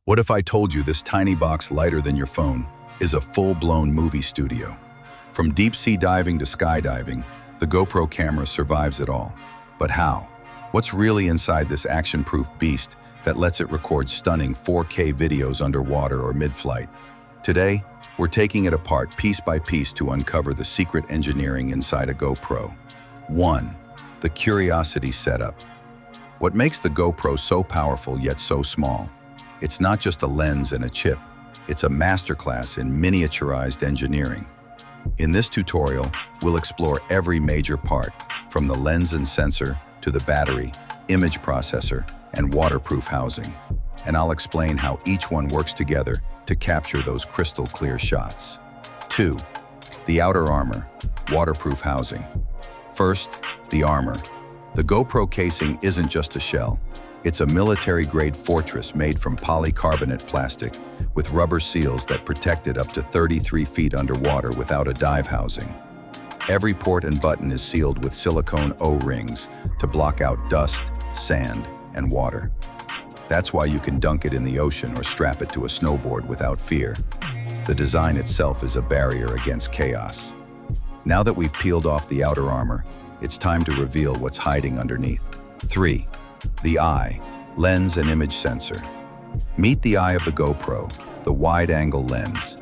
What if I told you this tiny box lighter than your phone is a full-blown movie studio? From deep-sea diving to skydiving, the GoPro camera survives it all. But how? What's really inside this action-proof beast that lets it record stunning 4K videos underwater or mid-flight? Today, we're taking it apart piece by piece to uncover the secret engineering inside a GoPro. 1. The Curiosity Setup. What makes the GoPro so powerful yet so small? It's not just a lens and a chip, it's a masterclass in miniaturized engineering. In this tutorial, we'll explore every major part, from the lens and sensor to the battery, image processor, and waterproof housing. And I'll explain how each one works together to capture those crystal clear shots. 2. The outer armor, waterproof housing. First, the armor. The GoPro casing isn't just a shell. It's a military-grade fortress made from polycarbonate plastic with rubber seals that protect it up to 33 feet underwater without a dive housing. Every port and button is sealed with silicone O-rings to block out dust, sand, and water. That's why you can dunk it in the ocean or strap it to a snowboard without fear. The design itself is a barrier against chaos. Now that we've peeled off the outer armor, it's time to reveal what's hiding underneath. 3. The eye, lens and image sensor. Meet the eye of the GoPro, the wide-angle lens.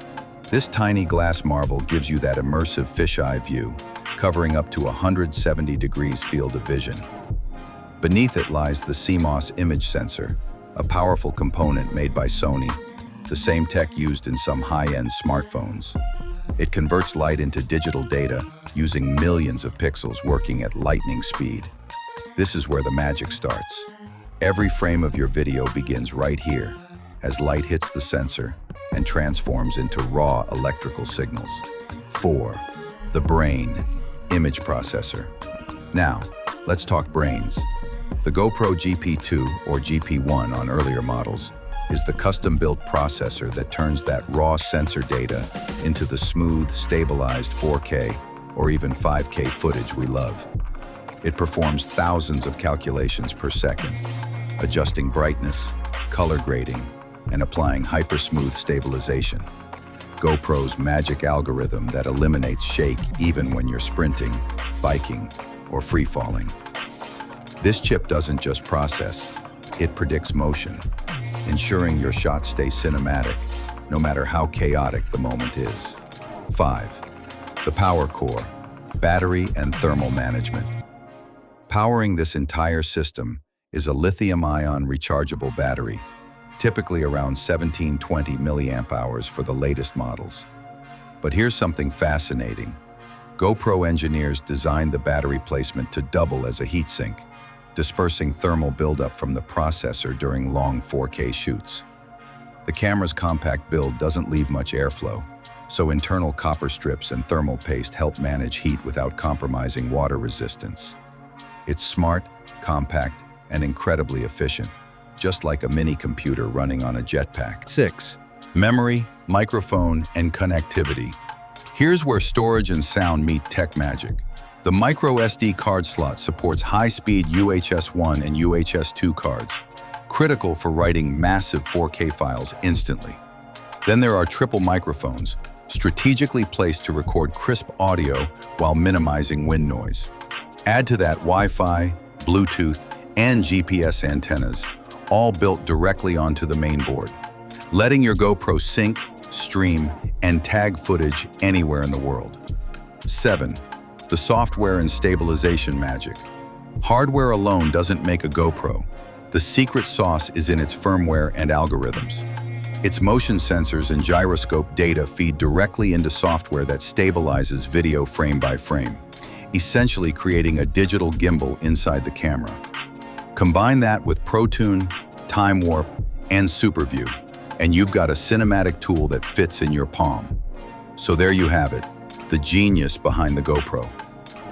This tiny glass marvel gives you that immersive fisheye view, covering up to 170 degrees field of vision. Beneath it lies the CMOS image sensor, a powerful component made by Sony, the same tech used in some high-end smartphones. It converts light into digital data using millions of pixels working at lightning speed. This is where the magic starts. Every frame of your video begins right here, as light hits the sensor and transforms into raw electrical signals. 4. The brain, image processor. Now, let's talk brains. The GoPro GP2 or GP1 on earlier models is the custom-built processor that turns that raw sensor data into the smooth, stabilized 4K or even 5K footage we love. It performs thousands of calculations per second, adjusting brightness, color grading, and applying hyper-smooth stabilization. GoPro's magic algorithm that eliminates shake even when you're sprinting, biking, or free-falling. This chip doesn't just process, it predicts motion, ensuring your shots stay cinematic, no matter how chaotic the moment is. 5. The power core, battery and thermal management. Powering this entire system is a lithium-ion rechargeable battery, typically around 1720 milliamp hours for the latest models. But here's something fascinating. GoPro engineers designed the battery placement to double as a heatsink, dispersing thermal buildup from the processor during long 4K shoots. The camera's compact build doesn't leave much airflow, so internal copper strips and thermal paste help manage heat without compromising water resistance. It's smart, compact, and incredibly efficient, just like a mini computer running on a jetpack. 6. Memory, microphone, and connectivity. Here's where storage and sound meet tech magic. The micro SD card slot supports high-speed UHS 1 and UHS 2 cards, critical for writing massive 4K files instantly. Then there are triple microphones, strategically placed to record crisp audio while minimizing wind noise. Add to that Wi-Fi, Bluetooth, and GPS antennas, all built directly onto the main board, letting your GoPro sync, stream, and tag footage anywhere in the world. 7. The software and stabilization magic. Hardware alone doesn't make a GoPro. The secret sauce is in its firmware and algorithms. Its motion sensors and gyroscope data feed directly into software that stabilizes video frame by frame, essentially creating a digital gimbal inside the camera. Combine that with ProTune, Time Warp, and SuperView, and you've got a cinematic tool that fits in your palm. So there you have it, the genius behind the GoPro.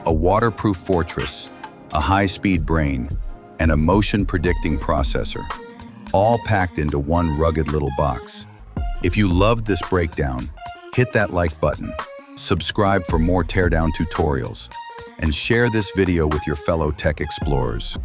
A waterproof fortress, a high-speed brain, and a motion-predicting processor, all packed into one rugged little box. If you loved this breakdown, hit that like button, subscribe for more teardown tutorials, and share this video with your fellow tech explorers.